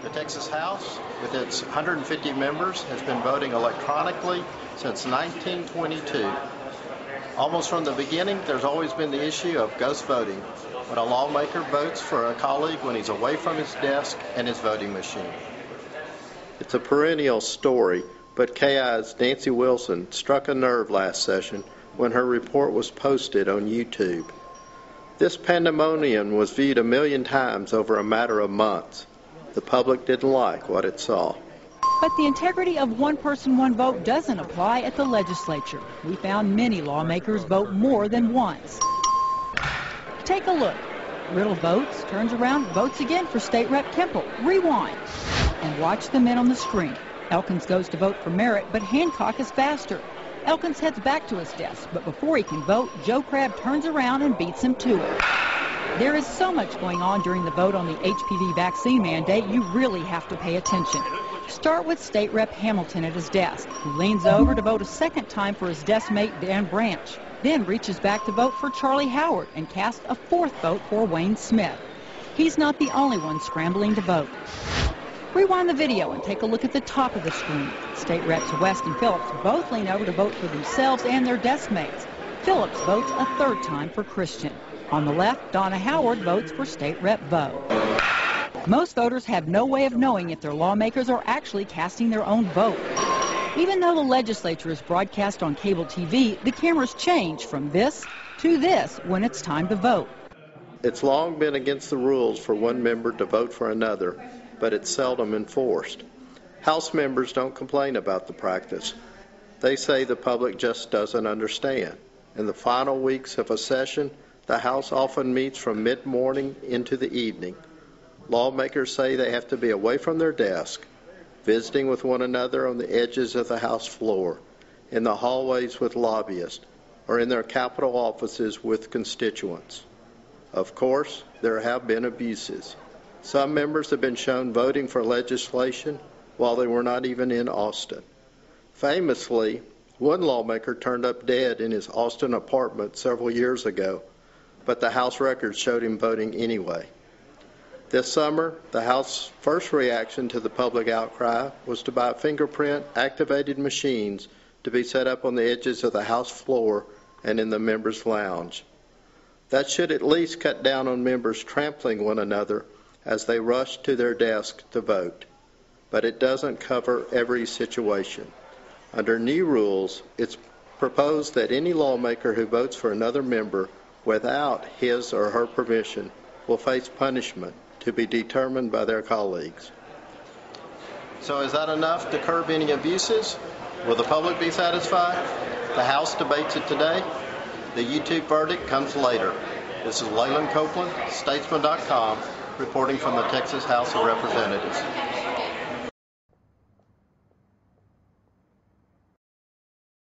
The Texas House, with its 150 members, has been voting electronically since 1922. Almost from the beginning, there's always been the issue of ghost voting, when a lawmaker votes for a colleague when he's away from his desk and his voting machine. It's a perennial story, but KI's Nancy Wilson struck a nerve last session when her report was posted on YouTube. This pandemonium was viewed 1 million times over a matter of months. The public didn't like what it saw. But the integrity of one person, one vote doesn't apply at the legislature. We found many lawmakers vote more than once. Take a look. Riddle votes, turns around, votes again for State Rep Kemple. Rewind. And watch the men on the screen. Elkins goes to vote for Merritt, but Hancock is faster. Elkins heads back to his desk, but before he can vote, Joe Crabb turns around and beats him to it. There is so much going on during the vote on the HPV vaccine mandate, you really have to pay attention. Start with State Rep Hamilton at his desk, who leans over to vote a second time for his desk mate Dan Branch, then reaches back to vote for Charlie Howard and casts a fourth vote for Wayne Smith. He's not the only one scrambling to vote. Rewind the video and take a look at the top of the screen. State Reps West and Phillips both lean over to vote for themselves and their desk mates. Phillips votes a third time for Christian. On the left, Donna Howard votes for State Rep Bowe. Most voters have no way of knowing if their lawmakers are actually casting their own vote. Even though the legislature is broadcast on cable TV, the cameras change from this to this when it's time to vote. It's long been against the rules for one member to vote for another, but it's seldom enforced. House members don't complain about the practice. They say the public just doesn't understand. In the final weeks of a session, the House often meets from mid-morning into the evening. Lawmakers say they have to be away from their desk, visiting with one another on the edges of the House floor, in the hallways with lobbyists, or in their Capitol offices with constituents. Of course, there have been abuses. Some members have been shown voting for legislation while they were not even in Austin. Famously, one lawmaker turned up dead in his Austin apartment several years ago, but the House records showed him voting anyway. This summer, the House's first reaction to the public outcry was to buy fingerprint-activated machines to be set up on the edges of the House floor and in the members' lounge. That should at least cut down on members trampling one another as they rush to their desk to vote. But it doesn't cover every situation. Under new rules, it's proposed that any lawmaker who votes for another member without his or her permission will face punishment to be determined by their colleagues. So is that enough to curb any abuses? Will the public be satisfied? The House debates it today. The YouTube verdict comes later. This is Laylan Copelin, Statesman.com, reporting from the Texas House of Representatives.